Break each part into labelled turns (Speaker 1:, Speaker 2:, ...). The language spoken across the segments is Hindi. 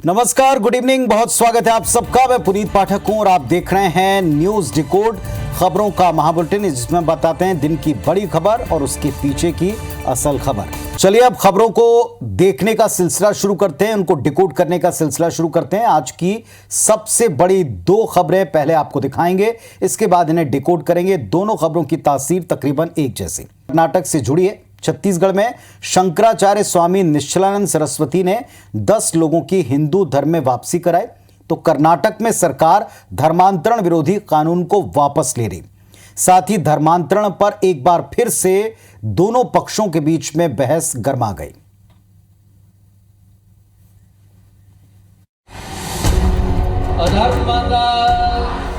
Speaker 1: नमस्कार, गुड इवनिंग, बहुत स्वागत है आप सबका। मैं पुनीत पाठक हूं और आप देख रहे हैं न्यूज डिकोड, खबरों का महाबुलेटिन, जिसमें बताते हैं दिन की बड़ी खबर और उसके पीछे की असल खबर। चलिए अब खबरों को देखने का सिलसिला शुरू करते हैं, उनको डिकोड करने का सिलसिला शुरू करते हैं। आज की सबसे बड़ी दो खबरें पहले आपको दिखाएंगे, इसके बाद इन्हें डिकोड करेंगे। दोनों खबरों की तासीर तकरीबन एक जैसी। कर्नाटक से जुड़ी है। छत्तीसगढ़ में शंकराचार्य स्वामी निश्चलानंद सरस्वती ने 10 लोगों की हिंदू धर्म में वापसी कराई, तो कर्नाटक में सरकार धर्मांतरण विरोधी कानून को वापस ले रही। साथ ही धर्मांतरण पर एक बार फिर से दोनों पक्षों के बीच में बहस गर्मा गई।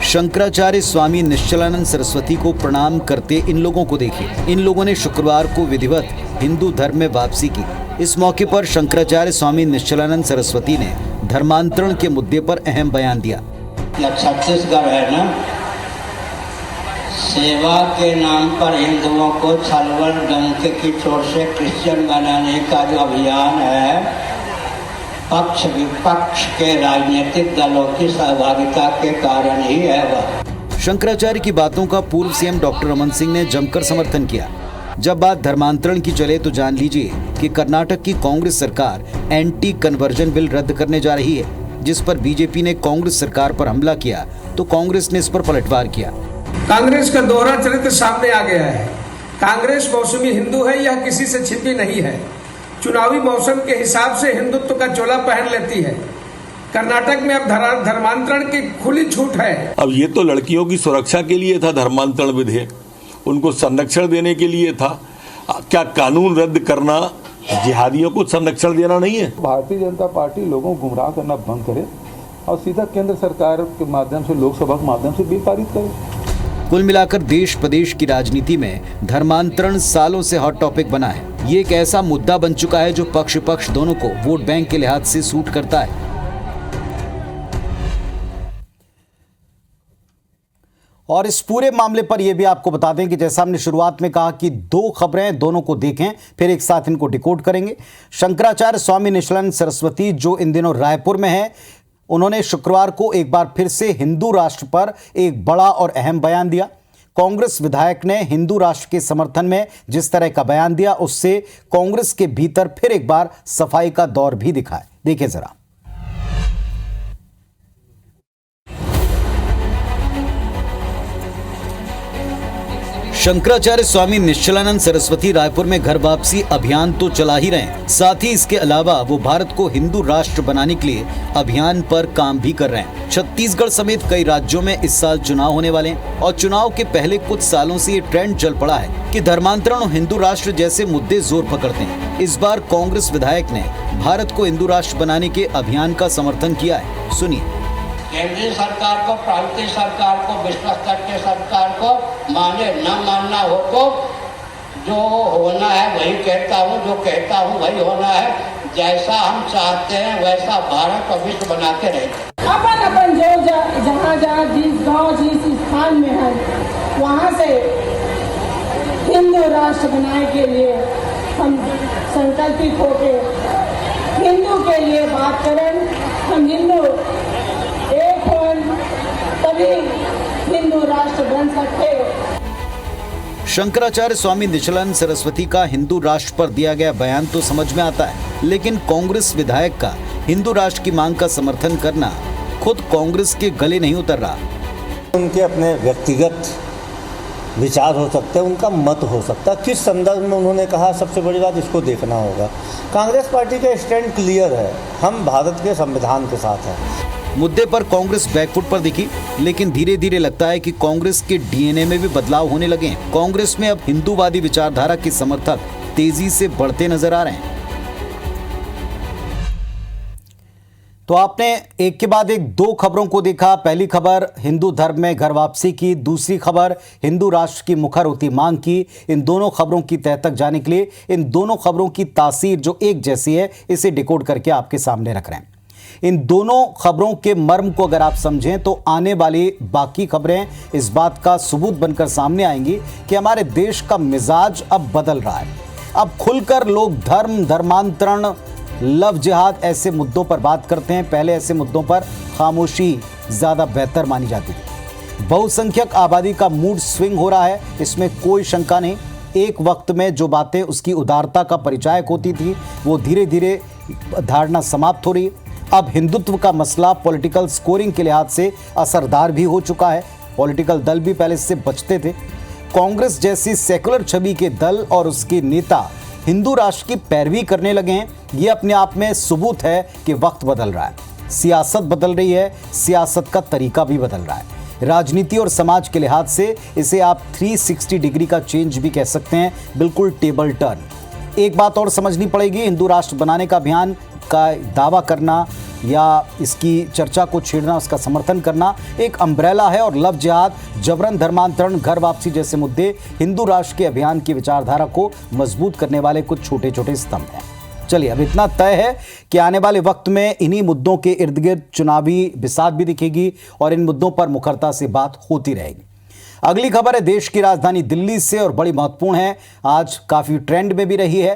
Speaker 1: शंकराचार्य स्वामी निश्चलानंद सरस्वती को प्रणाम करते इन लोगों को देखिए। इन लोगों ने शुक्रवार को विधिवत हिंदू धर्म में वापसी की। इस मौके पर शंकराचार्य स्वामी निश्चलानंद सरस्वती ने धर्मांतरण के मुद्दे पर अहम बयान दिया।
Speaker 2: छत्तीसगढ़ है ना, सेवा के नाम पर हिंदुओं को छलवल डंके की चोट से क्रिश्चियन बनाने का जो अभियान है, पक्ष विपक्ष के राजनीतिक दलों की सहभागिता के कारण ही है वह।
Speaker 1: शंकराचार्य की बातों का पूर्व सीएम डॉक्टर रमन सिंह ने जमकर समर्थन किया। जब बात धर्मांतरण की चले तो जान लीजिए कि कर्नाटक की कांग्रेस सरकार एंटी कन्वर्जन बिल रद्द करने जा रही है, जिस पर बीजेपी ने कांग्रेस सरकार पर हमला किया तो कांग्रेस ने इस पर पलटवार किया।
Speaker 3: कांग्रेस का दोहरा चरित्र सामने आ गया है। कांग्रेस मौसमी हिंदू है, यह किसी से छिपी नहीं है। चुनावी मौसम के हिसाब से हिंदुत्व का चोला पहन लेती है। कर्नाटक में अब धर्मांतरण की खुली छूट है।
Speaker 4: अब ये तो लड़कियों की सुरक्षा के लिए था धर्मांतरण विधेयक, उनको संरक्षण देने के लिए था। क्या कानून रद्द करना जिहादियों को संरक्षण देना नहीं है?
Speaker 5: भारतीय जनता पार्टी लोगों को गुमराह करना बंद करे और सीधा केंद्र सरकार के माध्यम से, लोकसभा के माध्यम से बिल पारित करे।
Speaker 1: कुल मिलाकर देश प्रदेश की राजनीति में धर्मांतरण सालों से हॉट टॉपिक बना है। ये एक ऐसा मुद्दा बन चुका है जो पक्ष विपक्ष दोनों को वोट बैंक के लिहाज से सूट करता है। और इस पूरे मामले पर यह भी आपको बता दें कि जैसा हमने शुरुआत में कहा कि दो खबरें, दोनों को देखें फिर एक साथ इनको डिकोड करेंगे। शंकराचार्य स्वामी निश्चलानंद सरस्वती जो इन दिनों रायपुर में है, उन्होंने शुक्रवार को एक बार फिर से हिंदू राष्ट्र पर एक बड़ा और अहम बयान दिया। कांग्रेस विधायक ने हिंदू राष्ट्र के समर्थन में जिस तरह का बयान दिया, उससे कांग्रेस के भीतर फिर एक बार सफाई का दौर भी दिखा है। देखिए जरा। शंकराचार्य स्वामी निश्चलानंद सरस्वती रायपुर में घर वापसी अभियान तो चला ही रहे, साथ ही इसके अलावा वो भारत को हिंदू राष्ट्र बनाने के लिए अभियान पर काम भी कर रहे हैं। छत्तीसगढ़ समेत कई राज्यों में इस साल चुनाव होने वाले हैं और चुनाव के पहले कुछ सालों से ये ट्रेंड चल पड़ा है कि धर्मांतरण और हिंदू राष्ट्र जैसे मुद्दे जोर पकड़ते हैं। इस बार कांग्रेस विधायक ने भारत को हिंदू राष्ट्र बनाने के अभियान का समर्थन किया है, सुनिए।
Speaker 2: केंद्रीय सरकार को, प्रांतीय सरकार को, विश्व स्तर के सरकार को माने न मानना हो तो जो होना है वही कहता हूँ, जो कहता हूँ वही होना है। जैसा हम चाहते हैं वैसा भारत और विश्व बनाते रहेंगे।
Speaker 6: अपन अपन जो जहाँ जहाँ जिस गांव जिस स्थान में है वहाँ से हिंदू राष्ट्र बनाने के लिए हम संकल्पित होके हिंदू के लिए बात करें। हम हिंदू एक हो, तभी हिंदू राष्ट्र बन सकते।
Speaker 1: शंकराचार्य स्वामी निश्चलानंद सरस्वती का हिंदू राष्ट्र पर दिया गया बयान तो समझ में आता है, लेकिन कांग्रेस विधायक का हिंदू राष्ट्र की मांग का समर्थन करना खुद कांग्रेस के गले नहीं उतर रहा।
Speaker 7: उनके अपने व्यक्तिगत विचार हो सकते हैं, उनका मत हो सकता है, किस संदर्भ में उन्होंने कहा, सबसे बड़ी बात इसको देखना होगा। कांग्रेस पार्टी का स्टैंड क्लियर है, हम भारत के संविधान के साथ हैं।
Speaker 1: मुद्दे पर कांग्रेस बैकफुट पर दिखी, लेकिन धीरे धीरे लगता है कि कांग्रेस के डीएनए में भी बदलाव होने लगे हैं। कांग्रेस में अब हिंदूवादी विचारधारा के समर्थक तेजी से बढ़ते नजर आ रहे हैं। तो आपने एक के बाद एक दो खबरों को देखा। पहली खबर हिंदू धर्म में घर वापसी की, दूसरी खबर हिंदू राष्ट्र की मुखर होती मांग की। इन दोनों खबरों की तह तक जाने के लिए इन दोनों खबरों की तासीर जो एक जैसी है, इसे डिकोड करके आपके सामने रख रहे हैं। इन दोनों खबरों के मर्म को अगर आप समझें तो आने वाली बाकी खबरें इस बात का सबूत बनकर सामने आएंगी कि हमारे देश का मिजाज अब बदल रहा है। अब खुलकर लोग धर्मांतरण लव जिहाद ऐसे मुद्दों पर बात करते हैं। पहले ऐसे मुद्दों पर खामोशी ज्यादा बेहतर मानी जाती थी। बहुसंख्यक आबादी का मूड स्विंग हो रहा है, इसमें कोई शंका नहीं। एक वक्त में जो बातें उसकी उदारता का परिचायक होती थी, वो धीरे धीरे धारणा समाप्त हो रही है। अब हिंदुत्व का मसला पॉलिटिकल स्कोरिंग के लिहाज से असरदार भी हो चुका है। पॉलिटिकल दल भी पहले इससे बचते थे। कांग्रेस जैसी सेकुलर छवि के दल और उसके नेता हिंदू राष्ट्र की पैरवी करने लगे हैं। ये अपने आप में सबूत है कि वक्त बदल रहा है, सियासत बदल रही है, सियासत का तरीका भी बदल रहा है। राजनीति और समाज के लिहाज से इसे आप 360 डिग्री का चेंज भी कह सकते हैं, बिल्कुल टेबल टर्न। एक बात और समझनी पड़ेगी, हिंदू राष्ट्र बनाने का अभियान का दावा करना या इसकी चर्चा को छेड़ना, उसका समर्थन करना एक अम्ब्रेला है, और लव जिहाद, जबरन धर्मांतरण, घर वापसी जैसे मुद्दे हिंदू राष्ट्र के अभियान की विचारधारा को मजबूत करने वाले कुछ छोटे छोटे स्तंभ हैं। चलिए, अब इतना तय है कि आने वाले वक्त में इन्हीं मुद्दों के इर्द गिर्द चुनावी बिसात भी दिखेगी और इन मुद्दों पर मुखरता से बात होती रहेगी। अगली खबर है देश की राजधानी दिल्ली से और बड़ी महत्वपूर्ण है, आज काफी ट्रेंड में भी रही है।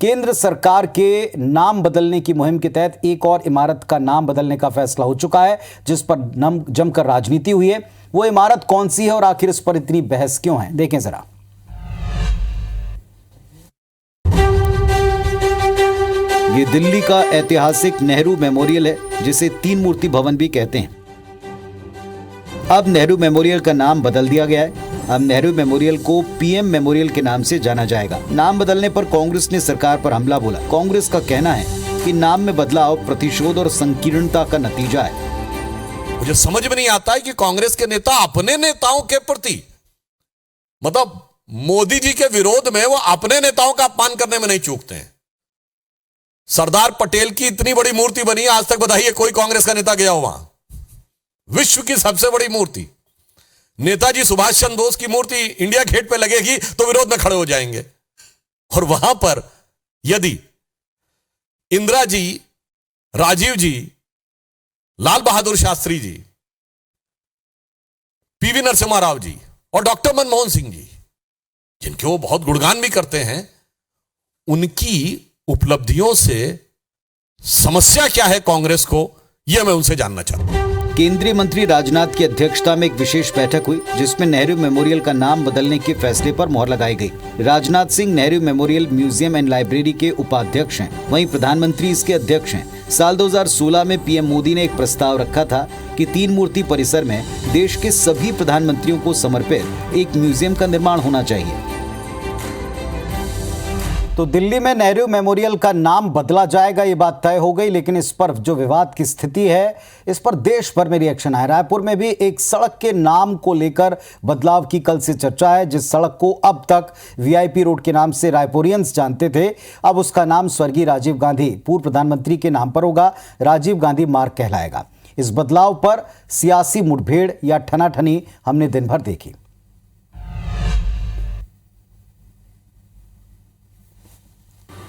Speaker 1: केंद्र सरकार के नाम बदलने की मुहिम के तहत एक और इमारत का नाम बदलने का फैसला हो चुका है, जिस पर जमकर राजनीति हुई है। वो इमारत कौन सी है और आखिर इस पर इतनी बहस क्यों है, देखें जरा। ये दिल्ली का ऐतिहासिक नेहरू मेमोरियल है, जिसे तीन मूर्ति भवन भी कहते हैं। अब नेहरू मेमोरियल का नाम बदल दिया गया है। अब नेहरू मेमोरियल को पीएम मेमोरियल के नाम से जाना जाएगा। नाम बदलने पर कांग्रेस ने सरकार पर हमला बोला। कांग्रेस का कहना है कि नाम में बदलाव प्रतिशोध और संकीर्णता का नतीजा है।
Speaker 8: मुझे समझ में नहीं आता है कि कांग्रेस के नेता अपने नेताओं के प्रति, मतलब मोदी जी के विरोध में वो अपने नेताओं का अपमान करने में नहीं चूकते हैं। सरदार पटेल की इतनी बड़ी मूर्ति बनी, आज तक बताइए कोई कांग्रेस का नेता गया हो वहां? विश्व की सबसे बड़ी मूर्ति नेताजी सुभाष चंद्र बोस की मूर्ति इंडिया गेट पे लगेगी तो विरोध में खड़े हो जाएंगे। और वहां पर यदि इंदिरा जी, राजीव जी, लाल बहादुर शास्त्री जी, पीवी नरसिम्हा राव जी और डॉक्टर मनमोहन सिंह जी, जिनके वो बहुत गुणगान भी करते हैं, उनकी उपलब्धियों से समस्या क्या है कांग्रेस को, यह मैं उनसे जानना चाहता हूं।
Speaker 1: केंद्रीय मंत्री राजनाथ की अध्यक्षता में एक विशेष बैठक हुई, जिसमें नेहरू मेमोरियल का नाम बदलने के फैसले पर मुहर लगाई गई। Rajnath Singh Nehru memorial museum and library के उपाध्यक्ष हैं, वहीं प्रधानमंत्री इसके अध्यक्ष हैं। साल 2016 में पीएम मोदी ने एक प्रस्ताव रखा था कि तीन मूर्ति परिसर में देश के सभी प्रधानमंत्रियों को समर्पित एक म्यूजियम का निर्माण होना चाहिए। तो दिल्ली में नेहरू मेमोरियल का नाम बदला जाएगा, ये बात तय हो गई, लेकिन इस पर जो विवाद की स्थिति है, इस पर देश भर में रिएक्शन आया। रायपुर में भी एक सड़क के नाम को लेकर बदलाव की कल से चर्चा है। जिस सड़क को अब तक वीआईपी रोड के नाम से रायपुरियंस जानते थे, अब उसका नाम स्वर्गीय राजीव गांधी, पूर्व प्रधानमंत्री के नाम पर होगा। राजीव गांधी मार्ग कहलाएगा। इस बदलाव पर सियासी मुठभेड़ या ठनाठनी हमने दिन भर देखी।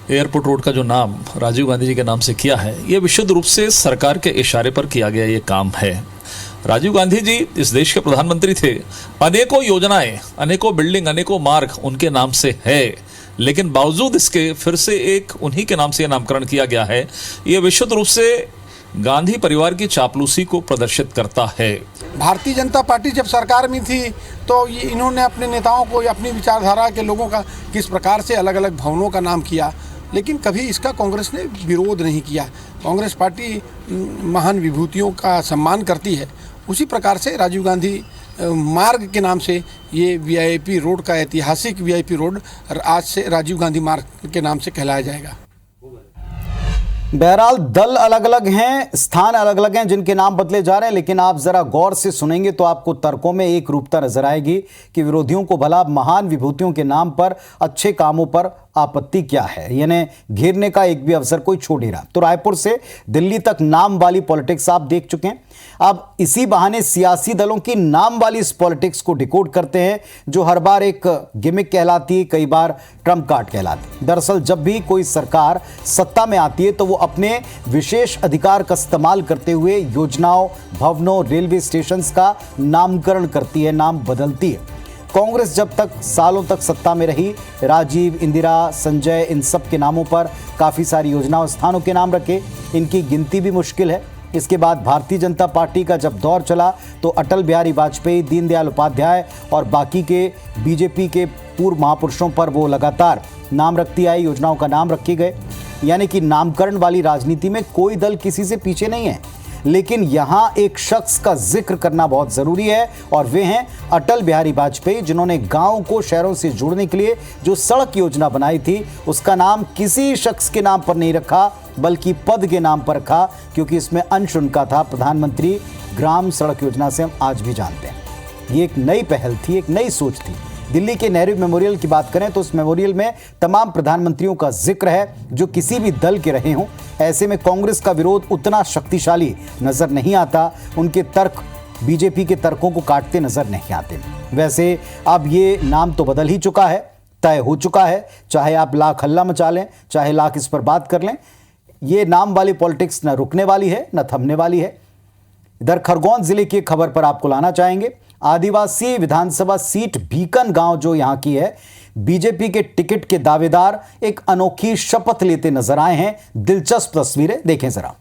Speaker 9: एयरपोर्ट रोड का जो नाम राजीव गांधी जी के नाम से किया है, ये विशुद्ध रूप से सरकार के इशारे पर किया गया ये काम है। राजीव गांधी जी इस देश के प्रधानमंत्री थे। अनेकों योजनाएं, अनेकों बिल्डिंग, अनेकों मार्ग उनके नाम से है, लेकिन बावजूद इसके फिर से एक उन्हीं के नाम से नामकरण किया गया है। ये विशुद्ध रूप से गांधी परिवार की चापलूसी को प्रदर्शित करता है।
Speaker 10: भारतीय जनता पार्टी जब सरकार में थी तो इन्होंने अपने नेताओं को या अपनी विचारधारा के लोगों का किस प्रकार से अलग अलग भवनों का नाम किया, लेकिन कभी इसका कांग्रेस ने विरोध नहीं किया। कांग्रेस पार्टी महान विभूतियों का सम्मान करती है। उसी प्रकार से राजीव गांधी मार्ग के नाम से ये वीआईपी रोड का ऐतिहासिक वीआईपी रोड आज से राजीव गांधी मार्ग के नाम से कहलाया जाएगा।
Speaker 1: बहरहाल दल अलग अलग हैं, स्थान अलग अलग हैं जिनके नाम बदले जा रहे हैं, लेकिन आप जरा गौर से सुनेंगे तो आपको तर्कों में एक रूपता नजर आएगी कि विरोधियों को भला महान विभूतियों के नाम पर अच्छे कामों पर आपत्ति क्या है, यानी घेरने का एक भी अवसर कोई छोड़ नहीं रहा। तो रायपुर से दिल्ली तक नाम वाली पॉलिटिक्स आप देख चुके हैं। अब इसी बहाने सियासी दलों की नाम वाली इस पॉलिटिक्स को डिकोड करते हैं, जो हर बार एक गिमिक कहलाती है, कई बार ट्रम्प कार्ड कहलाती है। दरअसल जब भी कोई सरकार सत्ता में आती है तो वो अपने विशेष अधिकार का इस्तेमाल करते हुए योजनाओं, भवनों, रेलवे स्टेशंस का नामकरण करती है, नाम बदलती है। कांग्रेस जब तक सालों तक सत्ता में रही, राजीव, इंदिरा, संजय, इन सब के नामों पर काफ़ी सारी योजनाओं स्थानों के नाम रखे, इनकी गिनती भी मुश्किल है। इसके बाद भारतीय जनता पार्टी का जब दौर चला तो अटल बिहारी वाजपेयी, दीनदयाल उपाध्याय और बाकी के बीजेपी के पूर्व महापुरुषों पर वो लगातार नाम रखती आई, योजनाओं का नाम रखे गए। यानी कि नामकरण वाली राजनीति में कोई दल किसी से पीछे नहीं है। लेकिन यहाँ एक शख्स का जिक्र करना बहुत ज़रूरी है और वे हैं अटल बिहारी वाजपेयी, जिन्होंने गाँव को शहरों से जोड़ने के लिए जो सड़क योजना बनाई थी उसका नाम किसी शख्स के नाम पर नहीं रखा बल्कि पद के नाम पर रखा, क्योंकि इसमें अंश उनका था। प्रधानमंत्री ग्राम सड़क योजना से हम आज भी जानते हैं। ये एक नई पहल थी, एक नई सोच थी। दिल्ली के नेहरू मेमोरियल की बात करें तो उस मेमोरियल में तमाम प्रधानमंत्रियों का जिक्र है जो किसी भी दल के रहे हों। ऐसे में कांग्रेस का विरोध उतना शक्तिशाली नजर नहीं आता, उनके तर्क बीजेपी के तर्कों को काटते नजर नहीं आते। वैसे अब ये नाम तो बदल ही चुका है, तय हो चुका है, चाहे आप लाख हल्ला मचा लें, चाहे लाख इस पर बात कर लें, ये नाम वाली पॉलिटिक्स न रुकने वाली है न थमने वाली है। इधर खरगोन जिले की खबर पर आपको लाना चाहेंगे। आदिवासी विधानसभा सीट भीकन गांव जो यहां की है, बीजेपी के टिकट के दावेदार एक अनोखी शपथ लेते नजर आए हैं। दिलचस्प तस्वीरें देखें जरा।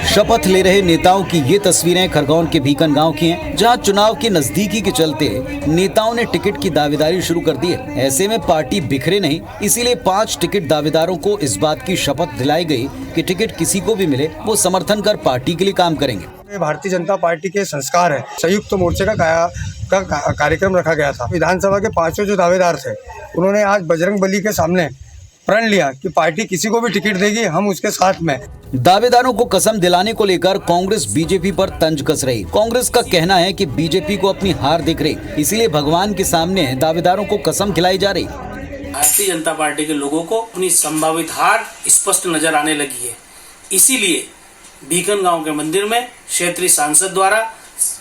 Speaker 1: शपथ ले रहे नेताओं की ये तस्वीरें खरगोन के भीकन गांव की हैं, जहां चुनाव की नजदीकी के चलते नेताओं ने टिकट की दावेदारी शुरू कर दी है। ऐसे में पार्टी बिखरे नहीं, इसीलिए 5 टिकट दावेदारों को इस बात की शपथ दिलाई गई कि टिकट किसी को भी मिले वो समर्थन कर पार्टी के लिए काम करेंगे।
Speaker 11: भारतीय जनता पार्टी के संस्कार है। संयुक्त मोर्चे का कार्यक्रम रखा गया था। विधानसभा के 5 जो दावेदार थे उन्होंने आज बजरंग बली के सामने प्रण लिया कि पार्टी किसी को भी टिकट देगी, हम उसके साथ में।
Speaker 1: दावेदारों को कसम दिलाने को लेकर कांग्रेस बीजेपी पर तंज कस रही। कांग्रेस का कहना है कि बीजेपी को अपनी हार दिख रही, इसीलिए भगवान के सामने दावेदारों को कसम खिलाई जा रही।
Speaker 12: भारतीय जनता पार्टी के लोगों को अपनी संभावित हार स्पष्ट नजर आने लगी है, इसीलिए भीकन गांव के मंदिर में क्षेत्रीय सांसद द्वारा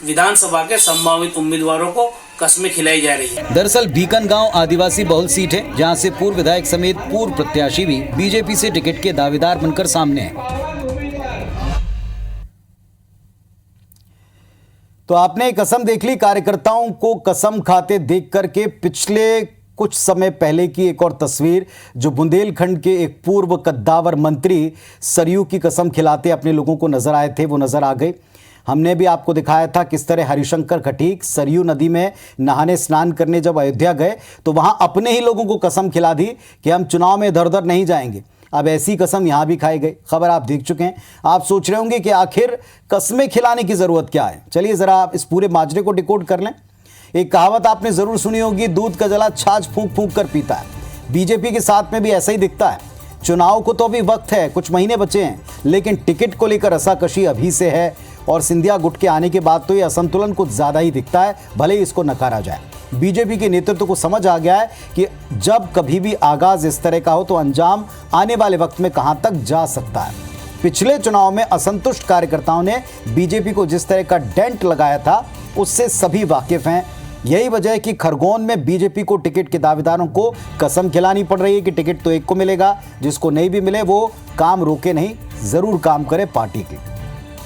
Speaker 12: विधानसभा के संभावित उम्मीदवारों को कस्में खिलाई जा रही है।
Speaker 1: दरअसल भीकन गांव आदिवासी बहुल सीट है, जहां से पूर्व विधायक समेत पूर्व प्रत्याशी भी बीजेपी से टिकट के दावेदार बनकर सामने हैं। तो आपने कसम देख ली। कार्यकर्ताओं को कसम खाते देख करके पिछले कुछ समय पहले की एक और तस्वीर, जो बुंदेलखंड के एक पूर्व कद्दावर मंत्री सरयू की कसम खिलाते अपने लोगों को नजर आए थे, वो नजर आ गए। हमने भी आपको दिखाया था किस तरह हरिशंकर खटीक सरयू नदी में नहाने स्नान करने जब अयोध्या गए तो वहां अपने ही लोगों को कसम खिला दी कि हम चुनाव में इधर उधर नहीं जाएंगे। अब ऐसी कसम यहां भी खाई गई। खबर आप देख चुके हैं। आप सोच रहे होंगे कि आखिर कस्में खिलाने की जरूरत क्या है। चलिए जरा आप इस पूरे माजरे को डिकोड कर लें। एक कहावत आपने जरूर सुनी होगी, दूध का जला छाछ फूंक फूंक कर पीता है। बीजेपी के साथ में भी ऐसा ही दिखता है। चुनाव को तो अभी वक्त है, कुछ महीने बचे हैं, लेकिन टिकट को लेकर रसाकशी अभी से है और सिंधिया गुट के आने के बाद तो ये असंतुलन कुछ ज्यादा ही दिखता है, भले ही इसको नकारा जाए। बीजेपी के नेतृत्व को समझ आ गया है कि जब कभी भी आगाज इस तरह का हो तो अंजाम आने वाले वक्त में कहां तक जा सकता है। पिछले चुनाव में असंतुष्ट कार्यकर्ताओं ने बीजेपी को जिस तरह का डेंट लगाया था उससे सभी वाकिफ हैं। यही वजह है कि खरगोन में बीजेपी को टिकट के दावेदारों को कसम खिलानी पड़ रही है कि टिकट तो एक को मिलेगा, जिसको नहीं भी मिले वो काम रोके नहीं, जरूर काम करे पार्टी की।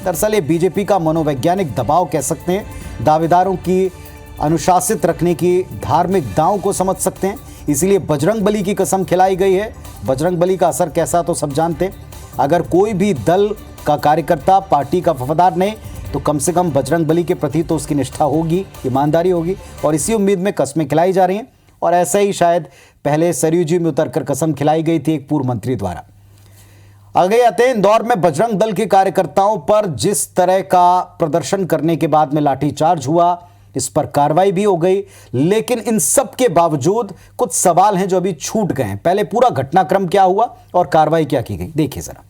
Speaker 1: दरअसल ये बीजेपी का मनोवैज्ञानिक दबाव कह सकते हैं। दावेदारों की अनुशासित रखने की धार्मिक दांव को समझ सकते हैं, इसलिए बजरंग बली की कसम खिलाई गई है। बजरंग बली का असर कैसा तो सब जानते हैं। अगर कोई भी दल का कार्यकर्ता पार्टी का वफादार नहीं तो कम से कम बजरंग बली के प्रति तो उसकी निष्ठा होगी, ईमानदारी होगी, और इसी उम्मीद में कस्में खिलाई जा रही हैं। और ऐसा ही शायद पहले सरयू जी में उतरकर कसम खिलाई गई थी एक पूर्व मंत्री द्वारा। आगे आते हैं इंदौर में बजरंग दल के कार्यकर्ताओं पर जिस तरह का प्रदर्शन करने के बाद में लाठीचार्ज हुआ, इस पर कार्रवाई भी हो गई, लेकिन इन सब के बावजूद कुछ सवाल हैं जो अभी छूट गए हैं। पहले पूरा घटनाक्रम क्या हुआ और कार्रवाई क्या की गई, देखिए जरा।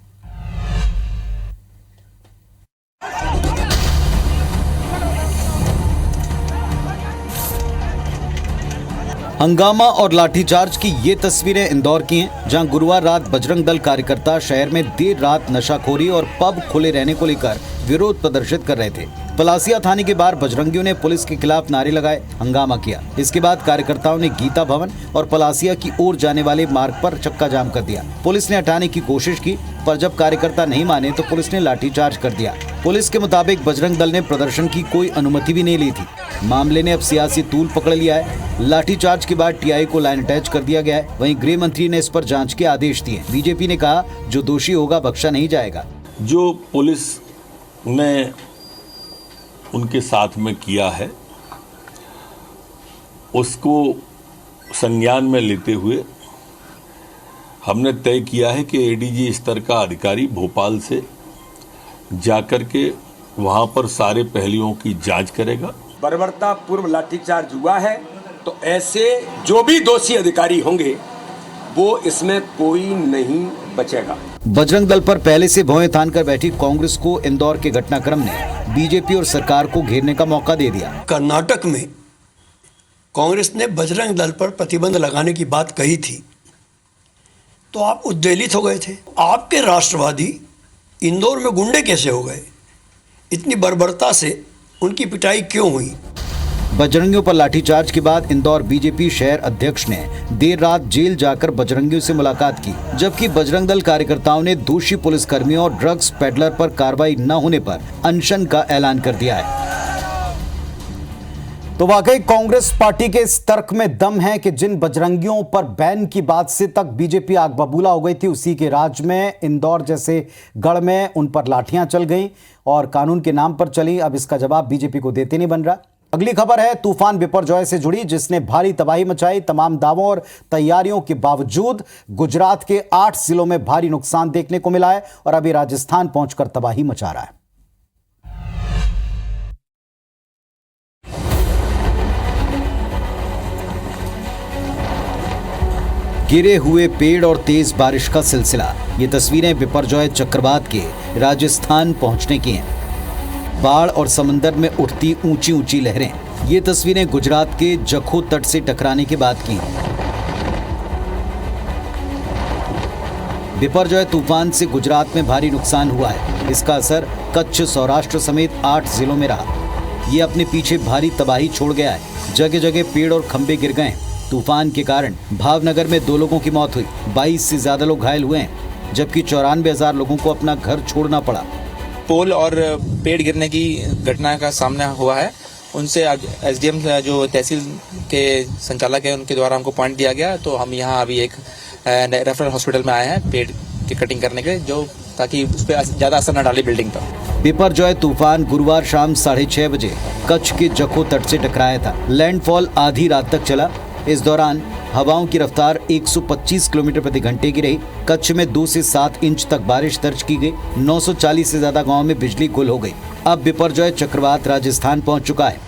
Speaker 1: हंगामा और लाठीचार्ज की ये तस्वीरें इंदौर की हैं, जहां गुरुवार रात बजरंग दल कार्यकर्ता शहर में देर रात नशाखोरी और पब खुले रहने को लेकर विरोध प्रदर्शित कर रहे थे। पलासिया थाने के बाहर बजरंगियों ने पुलिस के खिलाफ नारे लगाए, हंगामा किया। इसके बाद कार्यकर्ताओं ने गीता भवन और पलासिया की ओर जाने वाले मार्ग पर चक्का जाम कर दिया। पुलिस ने हटाने की कोशिश की, पर जब कार्यकर्ता नहीं माने तो पुलिस ने लाठीचार्ज कर दिया। पुलिस के मुताबिक बजरंग दल ने प्रदर्शन की कोई अनुमति भी नहीं ली थी। मामले ने अब सियासी तूल पकड़ लिया है। लाठीचार्ज के बाद टीआई को लाइन अटैच कर दिया गया है। वहीं गृह मंत्री ने इस पर जांच के आदेश दिए। बीजेपी ने कहा जो दोषी होगा बख्शा नहीं जाएगा।
Speaker 4: जो पुलिस ने उनके साथ में किया है उसको संज्ञान में लेते हुए हमने तय किया है कि एडीजी स्तर का अधिकारी भोपाल से जाकर के वहां पर सारे पहलुओं की जांच करेगा।
Speaker 13: बर्बरता पूर्व लाठीचार्ज हुआ है तो ऐसे जो भी दोषी अधिकारी होंगे वो इसमें कोई नहीं बचेगा।
Speaker 1: बजरंग दल पर पहले से भौहें तान कर बैठी कांग्रेस को इंदौर के घटनाक्रम ने बीजेपी और सरकार को घेरने का मौका दे दिया।
Speaker 14: कर्नाटक में कांग्रेस ने बजरंग दल पर प्रतिबंध लगाने की बात कही थी तो आप उद्वेलित हो गए थे। आपके राष्ट्रवादी इंदौर में गुंडे कैसे हो गए? इतनी बर्बरता से उनकी पिटाई क्यों हुई?
Speaker 1: बजरंगियों पर लाठीचार्ज के बाद इंदौर बीजेपी शहर अध्यक्ष ने देर रात जेल जाकर बजरंगियों से मुलाकात की, जबकि बजरंग दल कार्यकर्ताओं ने दोषी पुलिसकर्मियों और ड्रग्स पेडलर पर कार्रवाई न होने पर अनशन का ऐलान कर दिया है। तो वाकई कांग्रेस पार्टी के इस तर्क में दम है कि जिन बजरंगियों पर बैन की बात से तक बीजेपी आग बबूला हो गई थी, उसी के राज में इंदौर जैसे गढ़ में उन पर लाठियां चल गईं और कानून के नाम पर चली। अब इसका जवाब बीजेपी को देते नहीं बन रहा। अगली खबर है तूफान बिपरजॉय से जुड़ी, जिसने भारी तबाही मचाई। तमाम दावों और तैयारियों के बावजूद गुजरात के 8 जिलों में भारी नुकसान देखने को मिला है और अभी राजस्थान पहुंचकर तबाही मचा रहा है। गिरे हुए पेड़ और तेज बारिश का सिलसिला। ये तस्वीरें बिपरजॉय चक्रवात के राजस्थान पहुंचने की हैं। बाढ़ और समंदर में उठती ऊंची ऊंची लहरें। ये तस्वीरें गुजरात के जखो तट से टकराने के बाद की हैं। बिपरजॉय तूफान से गुजरात में भारी नुकसान हुआ है। इसका असर कच्छ, सौराष्ट्र समेत 8 जिलों में रहा। ये अपने पीछे भारी तबाही छोड़ गया है। जगह जगह पेड़ और खंभे गिर गए। तूफान के कारण भावनगर में 2 लोगों की मौत हुई, 22 से ज्यादा लोग घायल हुए हैं, जबकि 94,000 लोगों को अपना घर छोड़ना पड़ा।
Speaker 15: पोल और पेड़ गिरने की घटना का सामना हुआ है। उनसे एसडीएम जो तहसील के संचालक है उनके द्वारा हमको पॉइंट दिया गया, तो हम यहाँ अभी एक रेफरल हॉस्पिटल में आए हैं पेड़ की कटिंग करने के लिए, जो ताकि उस पर ज्यादा असर न डाले बिल्डिंग पर।
Speaker 1: बिपरजॉय तूफान गुरुवार शाम 6:30 बजे कच्छ के जखो तट से टकराया था। लैंडफॉल आधी रात तक चला। इस दौरान हवाओं की रफ्तार 125 किलोमीटर प्रति घंटे की रही। कच्छ में 2 से 7 इंच तक बारिश दर्ज की गई। 940 से ज्यादा गांवों में बिजली गुल हो गई। अब बिपरजॉय चक्रवात राजस्थान पहुंच चुका है।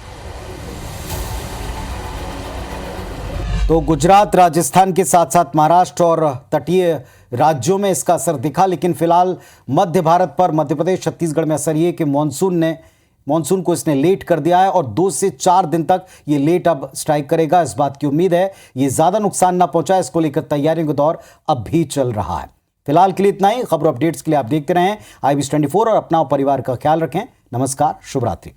Speaker 1: तो गुजरात, राजस्थान के साथ साथ महाराष्ट्र और तटीय राज्यों में इसका असर दिखा, लेकिन फिलहाल मध्य भारत पर, मध्य प्रदेश, छत्तीसगढ़ में असर ये कि मानसून को इसने लेट कर दिया है और 2 से 4 दिन तक ये लेट अब स्ट्राइक करेगा। इस बात की उम्मीद है ये ज्यादा नुकसान ना पहुंचाए। इसको लेकर तैयारियों का दौर अब भी चल रहा है। फिलहाल के लिए इतना ही। खबर अपडेट्स के लिए आप देखते रहें IBS 24 और अपना परिवार का ख्याल रखें। नमस्कार, शुभ रात्रि।